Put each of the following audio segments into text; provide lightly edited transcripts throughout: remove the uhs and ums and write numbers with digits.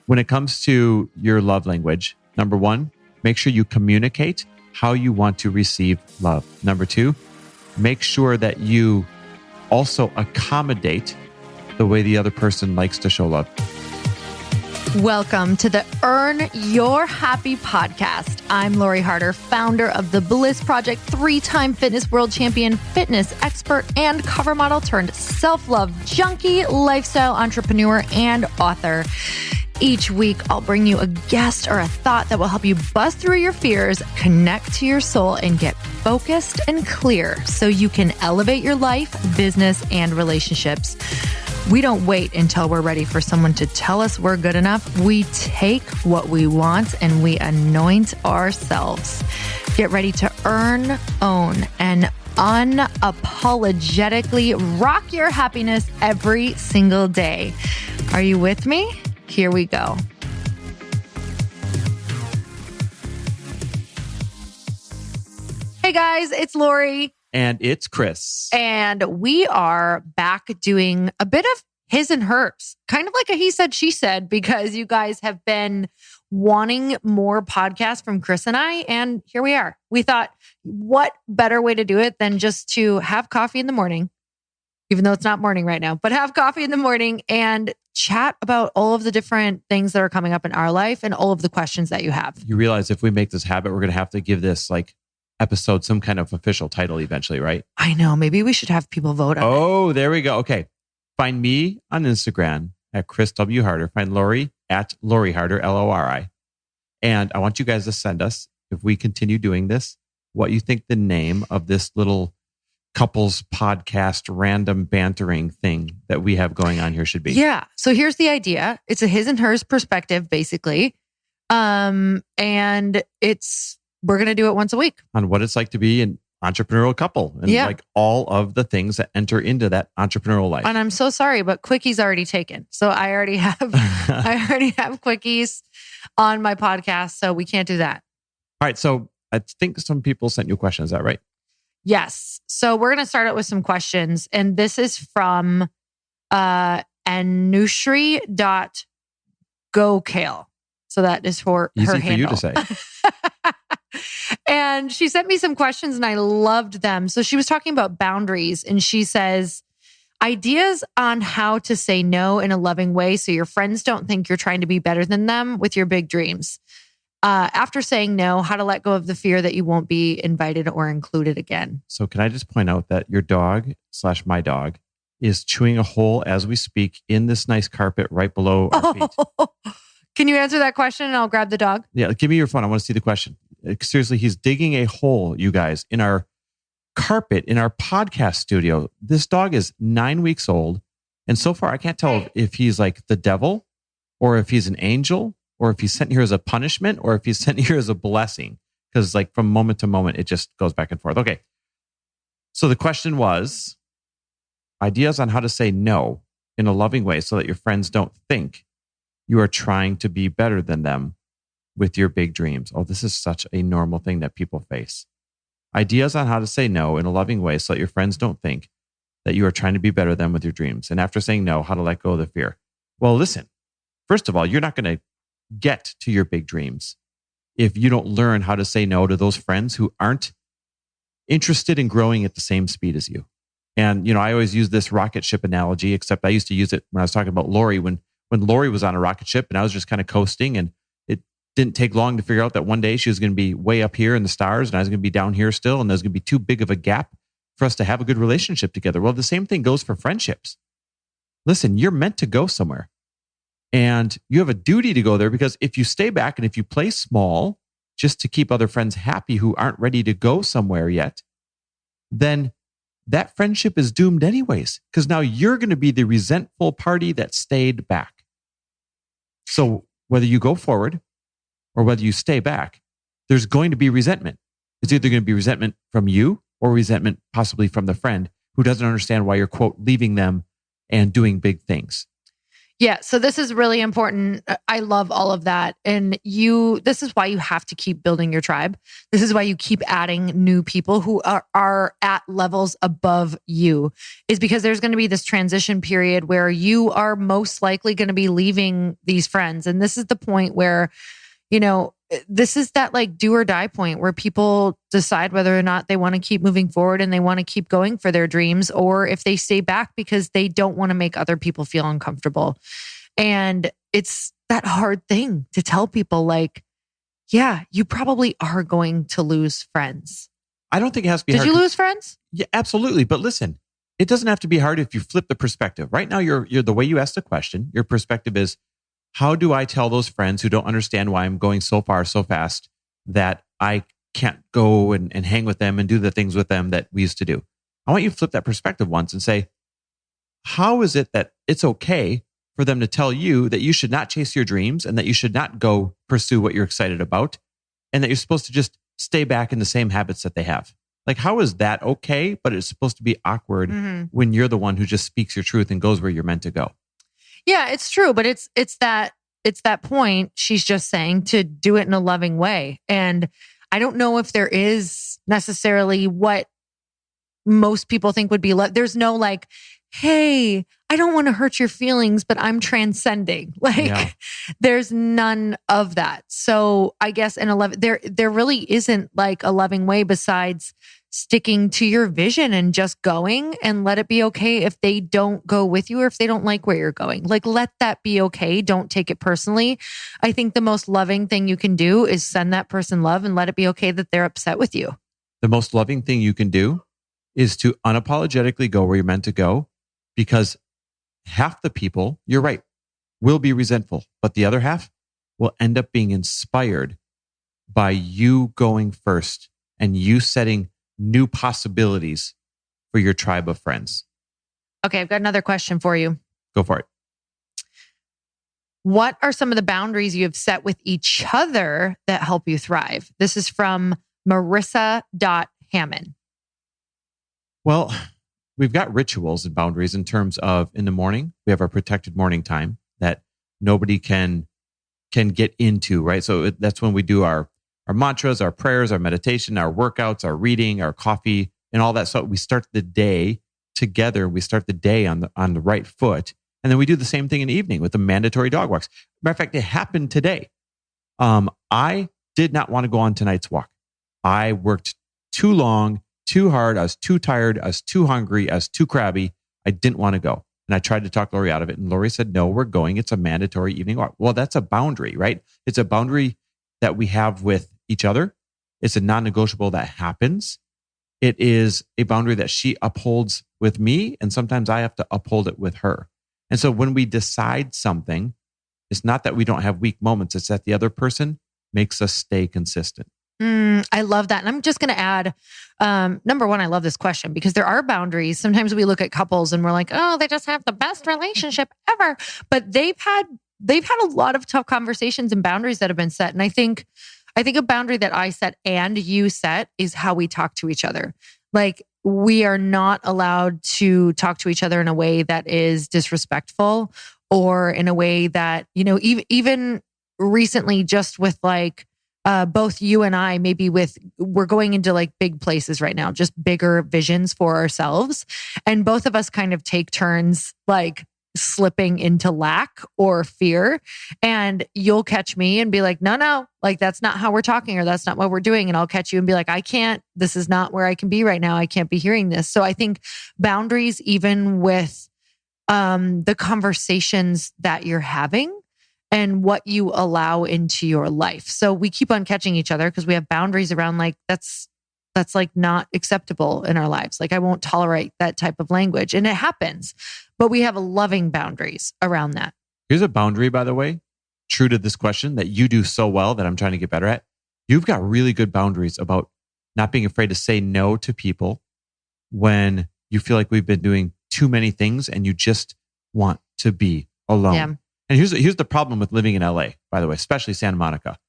When it comes to your love language, number one, make sure you communicate how you want to receive love. Number two, make sure that you also accommodate the way the other person likes to show love. Welcome to the Earn Your Happy podcast. I'm Lori Harder, founder of The Bliss Project, 3-time fitness world champion, fitness expert, and cover model turned self-love junkie, lifestyle entrepreneur, and author. Each week, I'll bring you a guest or a thought that will help you bust through your fears, connect to your soul, and get focused and clear so you can elevate your life, business, and relationships. We don't wait until we're ready for someone to tell us we're good enough. We take what we want and we anoint ourselves. Get ready to earn, own, and unapologetically rock your happiness every single day. Are you with me? Here we go. Hey guys, it's Lori. And it's Chris. And we are back doing a bit of his and hers, kind of like a he said, she said, because you guys have been wanting more podcasts from Chris and I. And here we are. We thought, what better way to do it than just to have coffee in the morning, even though it's not morning right now, but have coffee in the morning and chat about all of the different things that are coming up in our life and all of the questions that you have. You realize if we make this habit, we're going to have to give this episode some kind of official title eventually, right? I know. Maybe we should have people vote on it. Oh, there we go. Okay. Find me on Instagram at Chris W. Harder. Find Lori at Lori Harder, Lori. And I want you guys to send us, if we continue doing this, what you think the name of this little couples podcast random bantering thing that we have going on here should be. Yeah. So here's the idea. It's a his and hers perspective, basically. And we're going to do it once a week. On what it's like to be an entrepreneurial couple and all of the things that enter into that entrepreneurial life. And I'm so sorry, but Quickie's already taken. So I already have Quickies on my podcast. So we can't do that. All right. So I think some people sent you a question. Is that right? Yes. So we're going to start out with some questions. And this is from Anushri.gokale. So that is for easy her for handle. you to say. And she sent me some questions and I loved them. So she was talking about boundaries and she says, ideas on how to say no in a loving way so your friends don't think you're trying to be better than them with your big dreams. After saying no, how to let go of the fear that you won't be invited or included again. So can I just point out that your dog / my dog is chewing a hole as we speak in this nice carpet right below our feet. Can you answer that question and I'll grab the dog? Yeah, give me your phone. I want to see the question. Seriously, he's digging a hole, you guys, in our carpet, in our podcast studio. This dog is 9 weeks old. And so far, I can't tell if he's like the devil or if he's an angel or if he's sent here as a punishment or if he's sent here as a blessing. Because from moment to moment, it just goes back and forth. Okay. So the question was ideas on how to say no in a loving way so that your friends don't think you are trying to be better than them with your big dreams. Oh, this is such a normal thing that people face. Ideas on how to say no in a loving way so that your friends don't think that you are trying to be better than them with your dreams. And after saying no, how to let go of the fear. Well, listen, first of all, you're not going to get to your big dreams if you don't learn how to say no to those friends who aren't interested in growing at the same speed as you. And, I always use this rocket ship analogy, except I used to use it when I was talking about Lori, when Lori was on a rocket ship and I was just kind of coasting, and it didn't take long to figure out that one day she was going to be way up here in the stars and I was going to be down here still. And there's going to be too big of a gap for us to have a good relationship together. Well, the same thing goes for friendships. Listen, you're meant to go somewhere and you have a duty to go there, because if you stay back and if you play small just to keep other friends happy who aren't ready to go somewhere yet, then that friendship is doomed anyways, because now you're going to be the resentful party that stayed back. So whether you go forward or whether you stay back, there's going to be resentment. It's either going to be resentment from you or resentment possibly from the friend who doesn't understand why you're, quote, leaving them and doing big things. Yeah. So this is really important. I love all of that. And this is why you have to keep building your tribe. This is why you keep adding new people who are at levels above you, is because there's going to be this transition period where you are most likely going to be leaving these friends. And this is the point where, this is that like do or die point where people decide whether or not they want to keep moving forward and they want to keep going for their dreams, or if they stay back because they don't want to make other people feel uncomfortable. And it's that hard thing to tell people, like, yeah, you probably are going to lose friends. I don't think it has to be hard. Did you lose friends? Yeah, absolutely. But listen, it doesn't have to be hard if you flip the perspective. Right now, you're the way you asked the question, your perspective is, how do I tell those friends who don't understand why I'm going so far so fast that I can't go and hang with them and do the things with them that we used to do? I want you to flip that perspective once and say, how is it that it's okay for them to tell you that you should not chase your dreams and that you should not go pursue what you're excited about and that you're supposed to just stay back in the same habits that they have? Like, how is that okay? But it's supposed to be awkward when you're the one who just speaks your truth and goes where you're meant to go. Yeah, it's true, but it's that point. She's just saying to do it in a loving way. And I don't know if there is necessarily what most people think would be there's no like, hey, I don't want to hurt your feelings, but I'm transcending. There's none of that. So I guess in a there really isn't like a loving way besides sticking to your vision and just going, and let it be okay if they don't go with you or if they don't like where you're going. Like, let that be okay. Don't take it personally. I think the most loving thing you can do is send that person love and let it be okay that they're upset with you. The most loving thing you can do is to unapologetically go where you're meant to go, because half the people, you're right, will be resentful, but the other half will end up being inspired by you going first and you setting new possibilities for your tribe of friends. Okay, I've got another question for you. Go for it. What are some of the boundaries you have set with each other that help you thrive? This is from Marissa.Hammond. Well, we've got rituals and boundaries in terms of in the morning, we have our protected morning time that nobody can get into, right? So that's when we do our mantras, our prayers, our meditation, our workouts, our reading, our coffee, and all that. So we start the day together. We start the day on the right foot. And then we do the same thing in the evening with the mandatory dog walks. Matter of fact, it happened today. I did not want to go on tonight's walk. I worked too long, too hard. I was too tired. I was too hungry. I was too crabby. I didn't want to go. And I tried to talk Lori out of it. And Lori said, no, we're going. It's a mandatory evening walk. Well, that's a boundary, right? It's a boundary that we have with each other. It's a non-negotiable that happens. It is a boundary that she upholds with me. And sometimes I have to uphold it with her. And so when we decide something, it's not that we don't have weak moments. It's that the other person makes us stay consistent. I love that. And I'm just going to add, number one, I love this question because there are boundaries. Sometimes we look at couples and we're like, oh, they just have the best relationship ever. But they've had a lot of tough conversations and boundaries that have been set. And I think a boundary that I set and you set is how we talk to each other. Like, we are not allowed to talk to each other in a way that is disrespectful or in a way that, even recently, just with like, both you and I, we're going into like big places right now, just bigger visions for ourselves. And both of us kind of take turns like slipping into lack or fear. And you'll catch me and be like, no, like that's not how we're talking or that's not what we're doing. And I'll catch you and be like, this is not where I can be right now. I can't be hearing this. So I think boundaries, even with the conversations that you're having, and what you allow into your life. So we keep on catching each other because we have boundaries around like, that's like not acceptable in our lives. Like, I won't tolerate that type of language, and it happens, but we have loving boundaries around that. Here's a boundary, by the way, true to this question that you do so well that I'm trying to get better at. You've got really good boundaries about not being afraid to say no to people when you feel like we've been doing too many things and you just want to be alone. Yeah. And here's the problem with living in LA, by the way, especially Santa Monica.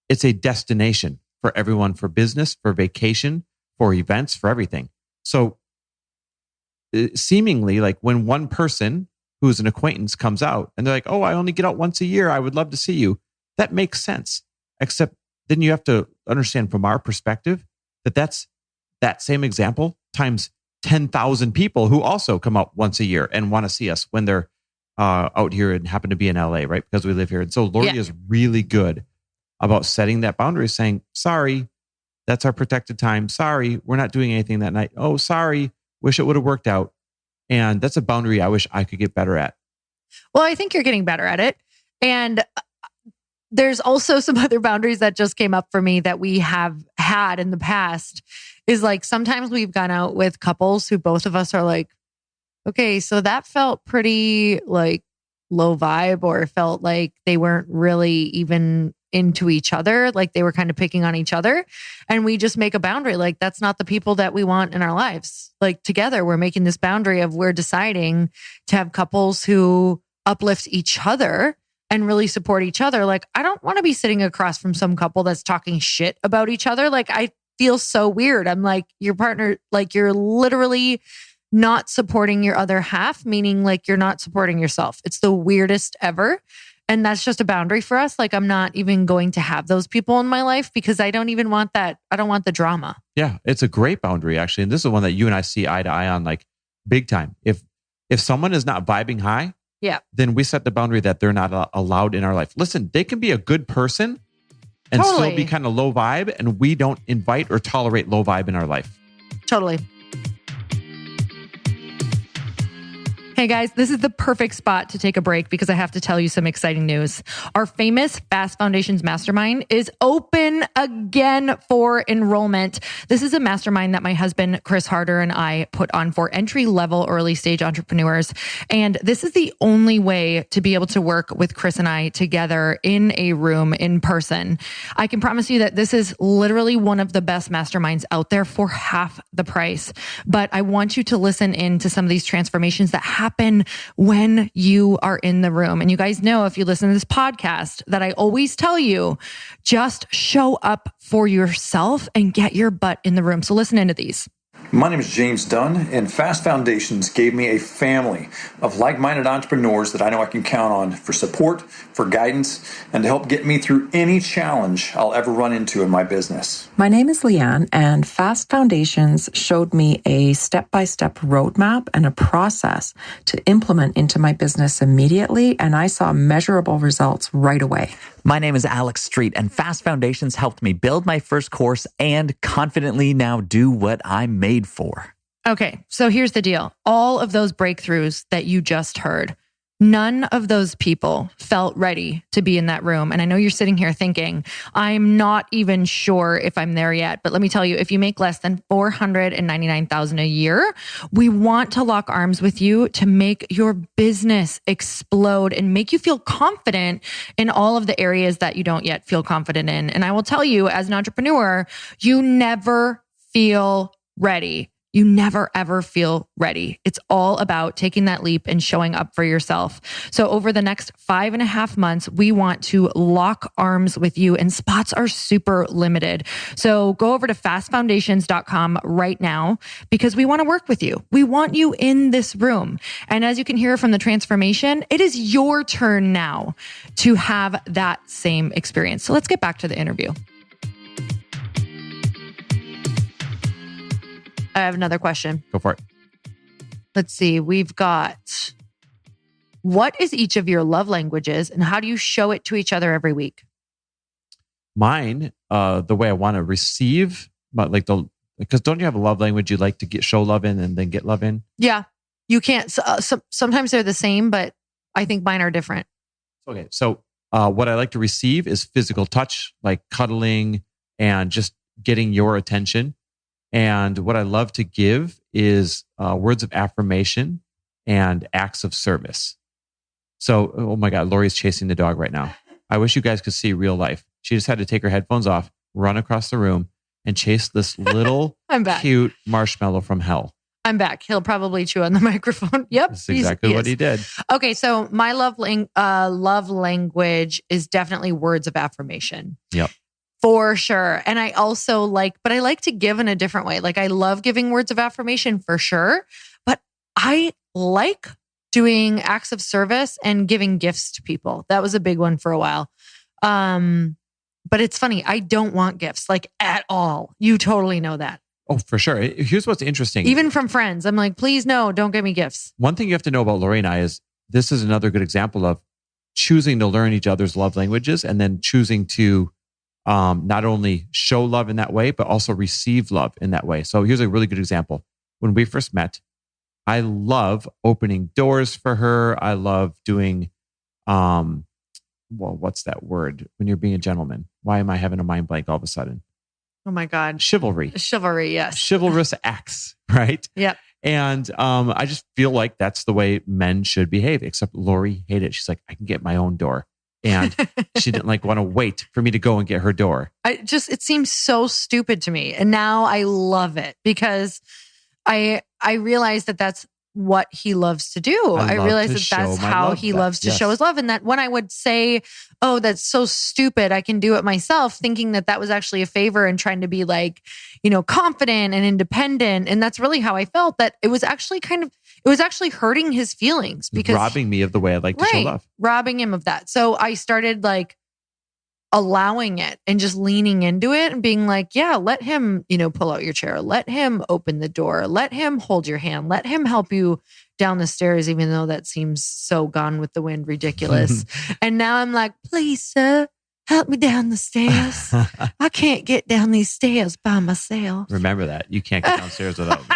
It's a destination for everyone, for business, for vacation, for events, for everything. So seemingly, like when one person who's an acquaintance comes out and they're like, oh, I only get out once a year. I would love to see you. That makes sense. Except then you have to understand from our perspective that's that same example times 10,000 people who also come out once a year and want to see us when they're out here and happen to be in LA, right? Because we live here. And so Lori is really good about setting that boundary, saying, sorry, that's our protected time. Sorry, we're not doing anything that night. Oh, sorry. Wish it would have worked out. And that's a boundary I wish I could get better at. Well, I think you're getting better at it. And there's also some other boundaries that just came up for me that we have had in the past is like sometimes we've gone out with couples who both of us are like, okay, so that felt pretty like low vibe or felt like they weren't really even into each other. Like they were kind of picking on each other. And we just make a boundary. Like that's not the people that we want in our lives. Like together, we're making this boundary of we're deciding to have couples who uplift each other and really support each other. Like I don't want to be sitting across from some couple that's talking shit about each other. Like I feel so weird. I'm like, your partner, like you're literally not supporting your other half, meaning like you're not supporting yourself. It's the weirdest ever. And that's just a boundary for us. Like I'm not even going to have those people in my life because I don't even want that. I don't want the drama. Yeah, it's a great boundary actually. And this is one that you and I see eye to eye on like big time. If someone is not vibing high, then we set the boundary that they're not allowed in our life. Listen, they can be a good person and still be kind of low vibe, and we don't invite or tolerate low vibe in our life. Totally. Hey guys, this is the perfect spot to take a break because I have to tell you some exciting news. Our famous Fast Foundations Mastermind is open again for enrollment. This is a mastermind that my husband, Chris Harder, and I put on for entry-level early stage entrepreneurs. And this is the only way to be able to work with Chris and I together in a room in person. I can promise you that this is literally one of the best masterminds out there for half the price. But I want you to listen in to some of these transformations that happen when you are in the room. And you guys know, if you listen to this podcast, that I always tell you, just show up for yourself and get your butt in the room. So listen into these. My name is James Dunn, and Fast Foundations gave me a family of like-minded entrepreneurs that I know I can count on for support, for guidance, and to help get me through any challenge I'll ever run into in my business. My name is Leanne, and Fast Foundations showed me a step-by-step roadmap and a process to implement into my business immediately, and I saw measurable results right away. My name is Alex Street, and Fast Foundations helped me build my first course and confidently now do what I'm made for. Okay, so here's the deal. All of those breakthroughs that you just heard, none of those people felt ready to be in that room. And I know you're sitting here thinking, I'm not even sure if I'm there yet. But let me tell you, if you make less than $499,000 a year, we want to lock arms with you to make your business explode and make you feel confident in all of the areas that you don't yet feel confident in. And I will tell you, as an entrepreneur, you never feel ready. You never, ever feel ready. It's all about taking that leap and showing up for yourself. So over the next 5.5 months, we want to lock arms with you, and spots are super limited. So go over to fastfoundations.com right now because we want to work with you. We want you in this room. And as you can hear from the transformation, it is your turn now to have that same experience. So let's get back to the interview. I have another question. Go for it. Let's see. We've got, what is each of your love languages and how do you show it to each other every week? Mine, the way I want to receive, but like because don't you have a love language you like to show love in and then get love in? Yeah. You can't, sometimes they're the same, but I think mine are different. Okay. So what I like to receive is physical touch, like cuddling and just getting your attention. And what I love to give is words of affirmation and acts of service. So, oh my God, Lori's chasing the dog right now. I wish you guys could see real life. She just had to take her headphones off, run across the room, and chase this little cute marshmallow from hell. I'm back. He'll probably chew on the microphone. Yep. That's exactly what he did. Okay. So my love language is definitely words of affirmation. Yep. For sure. And I also but I like to give in a different way. Like I love giving words of affirmation for sure, but I like doing acts of service and giving gifts to people. That was a big one for a while. But it's funny. I don't want gifts like at all. You totally know that. Oh, for sure. Here's what's interesting. Even from friends, I'm like, please, no, don't give me gifts. One thing you have to know about Lori and I is this is another good example of choosing to learn each other's love languages and then choosing to not only show love in that way, but also receive love in that way. So here's a really good example. When we first met, I love opening doors for her. I love doing, what's that word? When you're being a gentleman. Why am I having a mind blank all of a sudden? Oh my God. Chivalry. Chivalry, yes. Chivalrous acts, right? Yep. And I just feel like that's the way men should behave, except Lori hated it. She's like, I can get my own door. And she didn't want to wait for me to go and get her door. It seems so stupid to me. And now I love it because I realize that that's what he loves to do. I realize that that's how he loves to show his love. And that when I would say, oh, that's so stupid, I can do it myself, thinking that that was actually a favor and trying to be like, confident and independent. And that's really how I felt, that it was actually hurting his feelings because robbing me of the way I like to show love. Robbing him of that. So I started allowing it and just leaning into it and being like, yeah, let him, pull out your chair. Let him open the door. Let him hold your hand. Let him help you down the stairs, even though that seems so Gone with the Wind ridiculous. And now I'm like, please, sir, help me down the stairs. I can't get down these stairs by myself. Remember that. You can't get downstairs without me.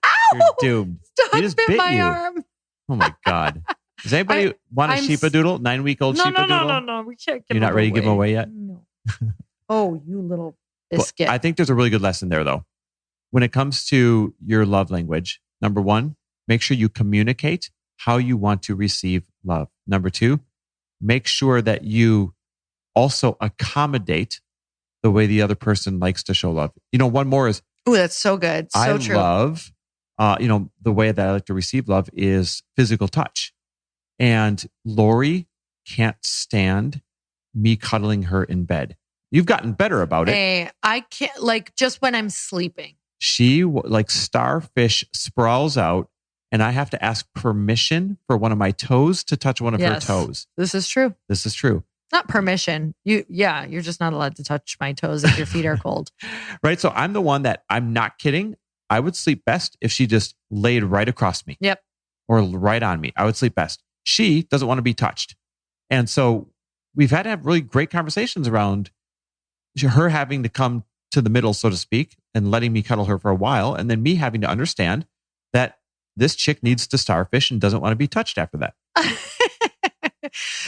Ow! You're doomed. Stop, he just bit my you. arm. Oh my God. Does anybody want a sheepadoodle? 9-week-old sheepadoodle? No. We can't give You're not ready to give them away yet? No. Oh, you little biscuit. Well, I think there's a really good lesson there, though. When it comes to your love language, number one, make sure you communicate how you want to receive love. Number two, make sure that you also accommodate the way the other person likes to show love. One more is, oh, that's so good. So true. I love, the way that I like to receive love is physical touch. And Lori can't stand me cuddling her in bed. You've gotten better about it. Hey, I can't, just when I'm sleeping. She, like starfish, sprawls out, and I have to ask permission for one of my toes to touch one of her toes. This is true. Not permission. You're just not allowed to touch my toes if your feet are cold. Right. So I'm the one that, I'm not kidding, I would sleep best if she just laid right across me. Yep. Or right on me. I would sleep best. She doesn't want to be touched. And so we've had to have really great conversations around her having to come to the middle, so to speak, and letting me cuddle her for a while. And then me having to understand that this chick needs to starfish and doesn't want to be touched after that.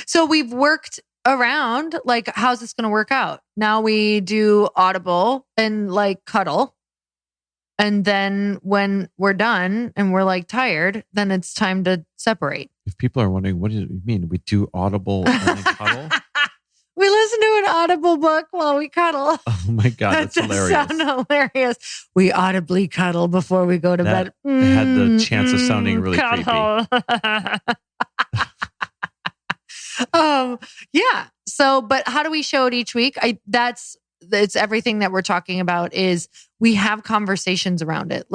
So we've worked around, how's this going to work out? Now we do audible and cuddle. And then when we're done and we're tired, then it's time to separate. If people are wondering, what do you mean? We do audible and then cuddle? We listen to an Audible book while we cuddle. Oh my God, that's hilarious. Sound hilarious. We audibly cuddle before we go to bed. It had the chance of sounding really cuddle. Creepy. Yeah. So, but how do we show it each week? It's everything that we're talking about is we have conversations around it.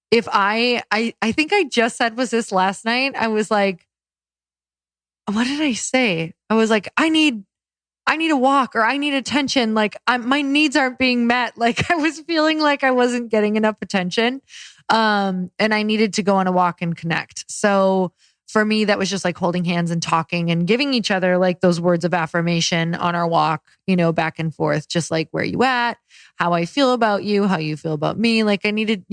If I think I just said was this last night. I was like, what did I say? I was like, I need a walk, or I need attention. My needs aren't being met. I was feeling like I wasn't getting enough attention. And I needed to go on a walk and connect. So for me, that was just holding hands and talking and giving each other those words of affirmation on our walk, back and forth, just where you at, how I feel about you, how you feel about me. I needed,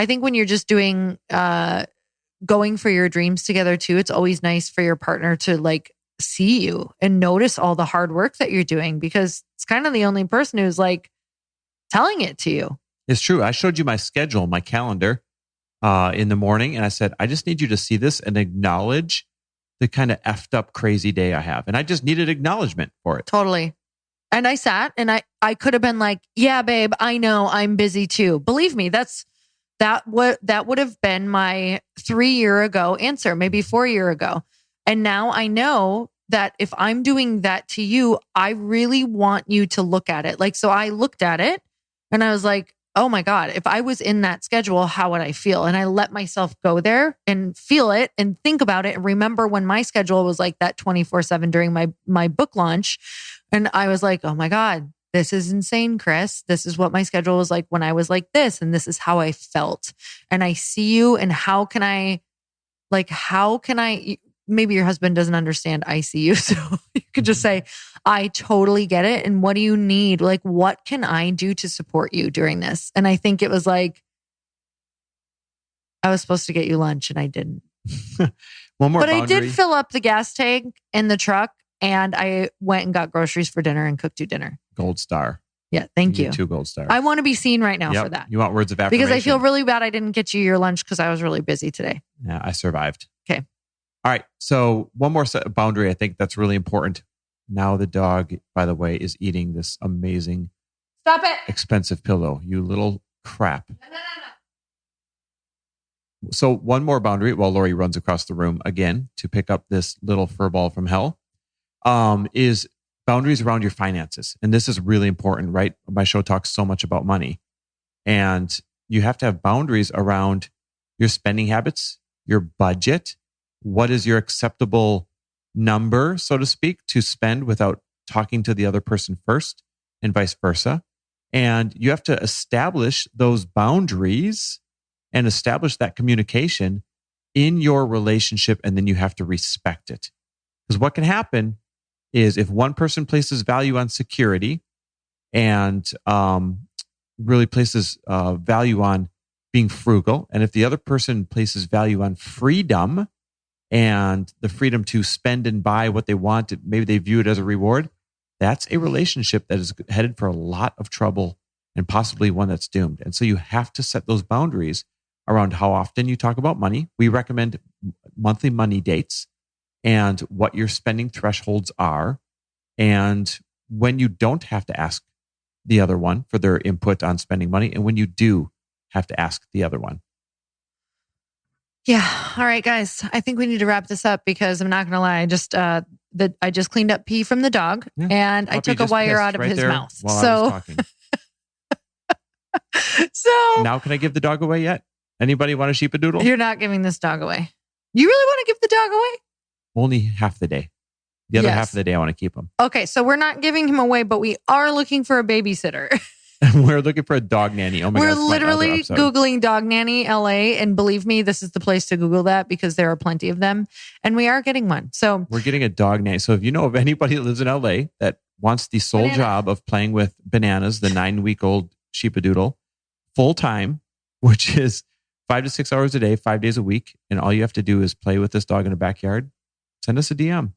I think when you're just doing, going for your dreams together too, it's always nice for your partner to see you and notice all the hard work that you're doing, because it's kind of the only person who's telling it to you. It's true. I showed you my schedule, my calendar in the morning, and I said, I just need you to see this and acknowledge the kind of effed up crazy day I have. And I just needed acknowledgement for it. Totally. And I sat and I could have been like, yeah, babe, I know I'm busy too. Believe me, that would have been my 3-year ago answer, maybe 4-year ago. And now I know that if I'm doing that to you, I really want you to look at it. So I looked at it and I was like, oh my God, if I was in that schedule, how would I feel? And I let myself go there and feel it and think about it and remember when my schedule was like that 24/7 during my book launch. And I was like, oh my God, this is insane, Chris. This is what my schedule was like when I was like this. And this is how I felt. And I see you. And how can I, maybe your husband doesn't understand ICU. So you could just say, I totally get it. And what do you need? Like, what can I do to support you during this? And I think it was like, I was supposed to get you lunch and I didn't. One more But boundary. I did fill up the gas tank in the truck and I went and got groceries for dinner and cooked you dinner. Gold star. Yeah, thank you. get 2 gold stars. I want to be seen right now Yep. for that. You want words of affirmation. Because I feel really bad I didn't get you your lunch because I was really busy today. Yeah, I survived. Okay. All right. So one more boundary I think that's really important. Now the dog, by the way, is eating this amazing, Stop it. expensive pillow. You little crap. So one more boundary while Lori runs across the room again to pick up this little fur ball from hell is boundaries around your finances. And this is really important, right? My show talks so much about money. And you have to have boundaries around your spending habits, your budget. What is your acceptable number, so to speak, to spend without talking to the other person first and vice versa? And you have to establish those boundaries and establish that communication in your relationship. And then you have to respect it. Because what can happen is if one person places value on security and really places value on being frugal, and if the other person places value on freedom and the freedom to spend and buy what they want, maybe they view it as a reward, that's a relationship that is headed for a lot of trouble and possibly one that's doomed. And so you have to set those boundaries around how often you talk about money. We recommend monthly money dates and what your spending thresholds are, and when you don't have to ask the other one for their input on spending money, and when you do have to ask the other one. Yeah. All right, guys. I think we need to wrap this up because I'm not going to lie. I just cleaned up pee from the dog and I Puppy took a just wire pissed out of right his there mouth. while I was talking. So Now can I give the dog away yet? Anybody want a sheepadoodle? you're not giving this dog away. You really want to give the dog away? Only half the day. The other Yes. half of the day I want to keep him. Okay. So we're not giving him away, but we are looking for a babysitter. We're looking for a dog nanny. Oh my We're God. it's my other literally episode. Googling dog nanny LA. And believe me, this is the place to Google that because there are plenty of them. And we are getting one. So We're getting a dog nanny. So if you know of anybody that lives in LA that wants the sole Banana. job of playing with Bananas, the 9-week-old sheepadoodle, full time, which is 5 to 6 hours a day, 5 days a week, and all you have to do is play with this dog in the backyard, send us a DM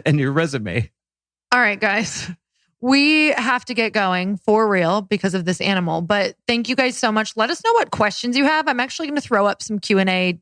and your resume. all right, guys. We have to get going for real because of this animal. But thank you guys so much. Let us know what questions you have. I'm actually going to throw up some Q&A,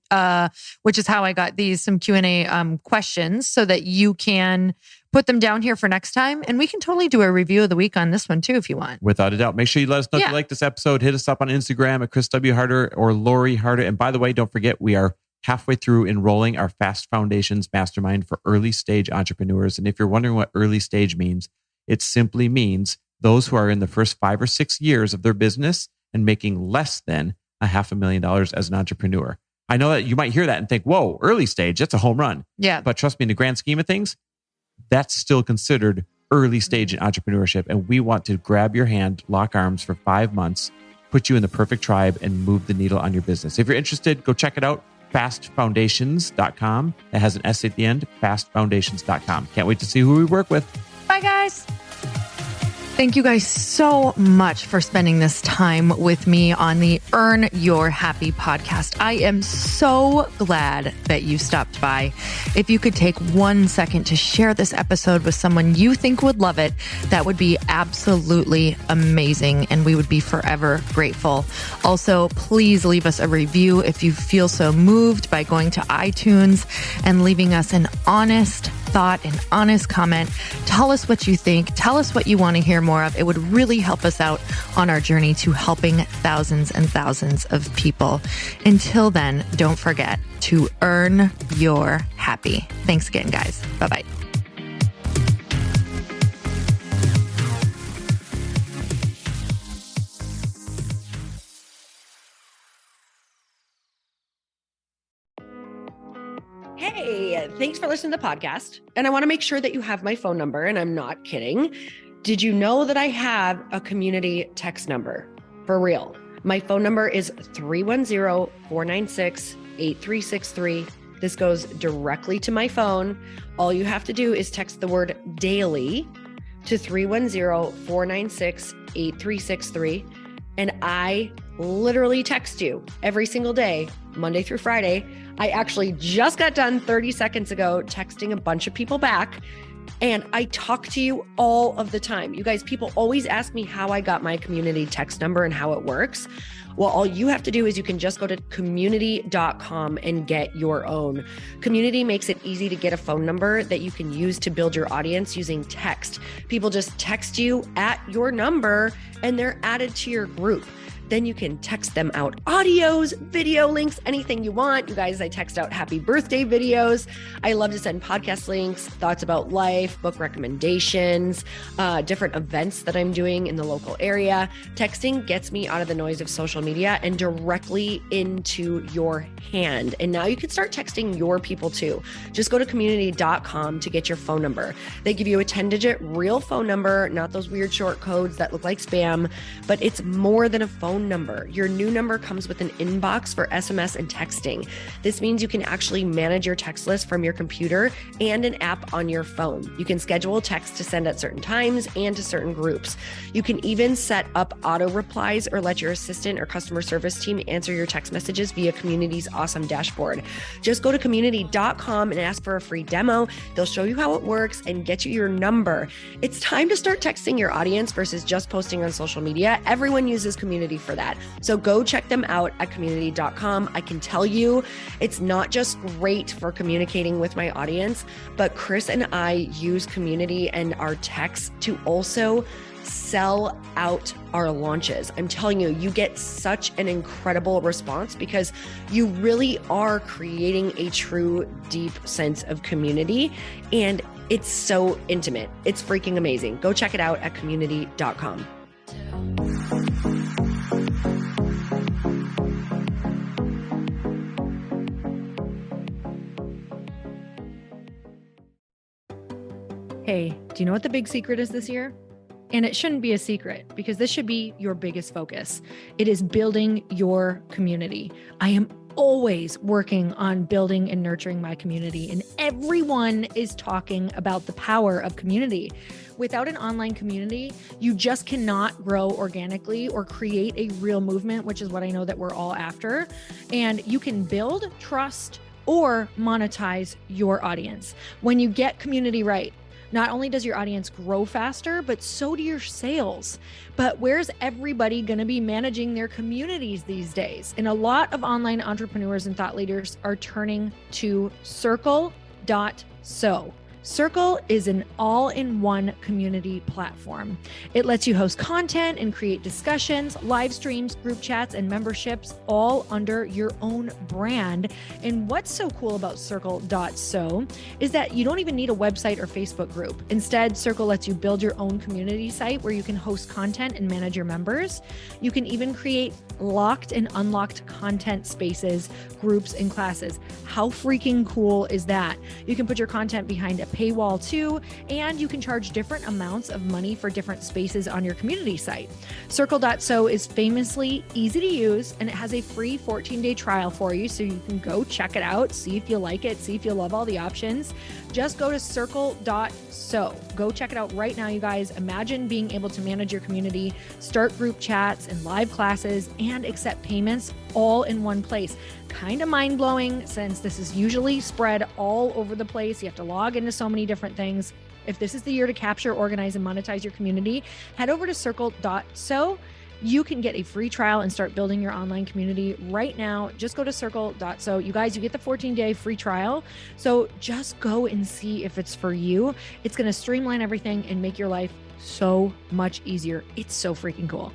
which is how I got some Q&A questions so that you can put them down here for next time. And we can totally do a review of the week on this one too, if you want. Without a doubt. Make sure you let us know if Yeah. you like this episode. Hit us up on Instagram at Chris W. Harder or Lori Harder. And by the way, don't forget, we are halfway through enrolling our Fast Foundations Mastermind for early stage entrepreneurs. And if you're wondering what early stage means, it simply means those who are in the first 5 or 6 years of their business and making less than $500,000 as an entrepreneur. I know that you might hear that and think, whoa, early stage, that's a home run. Yeah. But trust me, in the grand scheme of things, that's still considered early stage in entrepreneurship. And we want to grab your hand, lock arms for 5 months, put you in the perfect tribe and move the needle on your business. If you're interested, go check it out. fastfoundations.com. That has an S at the end, fastfoundations.com. Can't wait to see who we work with. Bye, guys. Thank you guys so much for spending this time with me on the Earn Your Happy podcast. I am so glad that you stopped by. If you could take 1 second to share this episode with someone you think would love it, that would be absolutely amazing, and we would be forever grateful. Also, please leave us a review if you feel so moved by going to iTunes and leaving us an honest thought, an honest comment. Tell us what you think. Tell us what you want to hear more of. It would really help us out on our journey to helping thousands and thousands of people. Until then, don't forget to earn your happy. Thanks again, guys. Bye-bye. for listening to the podcast. And I want to make sure that you have my phone number, and I'm not kidding. Did you know that I have a community text number? For real. My phone number is 310-496-8363. This goes directly to my phone. All you have to do is text the word daily to 310-496-8363. And I literally text you every single day, Monday through Friday. I actually just got done 30 seconds ago texting a bunch of people back, and I talk to you all of the time. You guys, people always ask me how I got my community text number and how it works. Well, all you have to do is you can just go to community.com and get your own. Community makes it easy to get a phone number that you can use to build your audience using text. People just text you at your number and they're added to your group. Then you can text them out audios, video links, anything you want. You guys, I text out happy birthday videos. I love to send podcast links, thoughts about life, book recommendations, different events that I'm doing in the local area. Texting gets me out of the noise of social media and directly into your hand. And now you can start texting your people too. Just go to community.com to get your phone number. They give you a 10-digit real phone number, not those weird short codes that look like spam, but it's more than a phone number. Your new number comes with an inbox for SMS and texting. This means you can actually manage your text list from your computer and an app on your phone. You can schedule text to send at certain times and to certain groups. You can even set up auto replies or let your assistant or customer service team answer your text messages via Community's awesome dashboard. Just go to community.com and ask for a free demo. They'll show you how it works and get you your number. It's time to start texting your audience versus just posting on social media. Everyone uses Community for that. So go check them out at community.com. I can tell you it's not just great for communicating with my audience, but Chris and I use Community and our texts to also sell out our launches. I'm telling you, you get such an incredible response because you really are creating a true, deep sense of community. And it's so intimate. It's freaking amazing. Go check it out at community.com. Hey, do you know what the big secret is this year? And it shouldn't be a secret because this should be your biggest focus. It is building your community. I am always working on building and nurturing my community, and everyone is talking about the power of community. Without an online community, you just cannot grow organically or create a real movement, which is what I know that we're all after. And you can build trust or monetize your audience. When you get community right, not only does your audience grow faster, but so do your sales. But where's everybody going to be managing their communities these days? And a lot of online entrepreneurs and thought leaders are turning to Circle.so. Circle is an all-in-one community platform. It lets you host content and create discussions, live streams, group chats, and memberships all under your own brand. And what's so cool about Circle.so is that you don't even need a website or Facebook group. Instead, Circle lets you build your own community site where you can host content and manage your members. You can even create locked and unlocked content spaces, groups, and classes. How freaking cool is that? You can put your content behind a paywall too, and you can charge different amounts of money for different spaces on your community site. Circle.so is famously easy to use, and it has a free 14-day trial for you, so you can go check it out, see if you like it, see if you love all the options. Just go to Circle.so. Go check it out right now, you guys. Imagine being able to manage your community, start group chats and live classes, and accept payments all in one place. Kind of mind-blowing since this is usually spread all over the place. You have to log into so many different things. If this is the year to capture, organize, and monetize your community, head over to Circle.so. You can get a free trial and start building your online community right now. Just go to Circle.so. You guys, you get the 14-day free trial. So just go and see if it's for you. It's going to streamline everything and make your life so much easier. It's so freaking cool.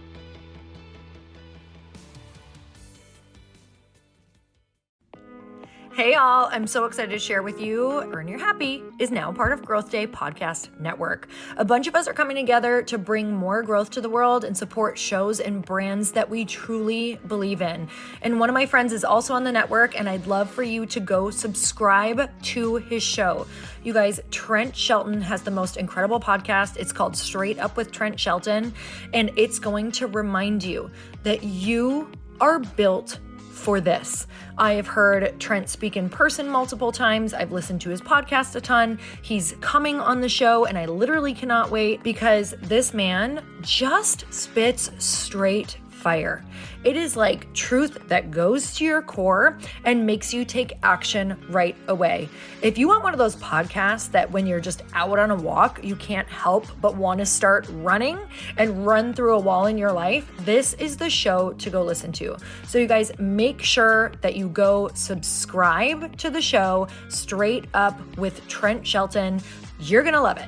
Hey all, I'm so excited to share with you, Earn Your Happy is now part of Growth Day Podcast Network. A bunch of us are coming together to bring more growth to the world and support shows and brands that we truly believe in. And one of my friends is also on the network, and I'd love for you to go subscribe to his show. You guys, Trent Shelton has the most incredible podcast. It's called Straight Up with Trent Shelton, and it's going to remind you that you are built for this. I have heard Trent speak in person multiple times. I've listened to his podcast a ton. He's coming on the show, and I literally cannot wait because this man just spits straight fire. It is like truth that goes to your core and makes you take action right away. If you want one of those podcasts that when you're just out on a walk, you can't help but want to start running and run through a wall in your life, this is the show to go listen to. So you guys make sure that you go subscribe to the show Straight Up with Trent Shelton. You're going to love it.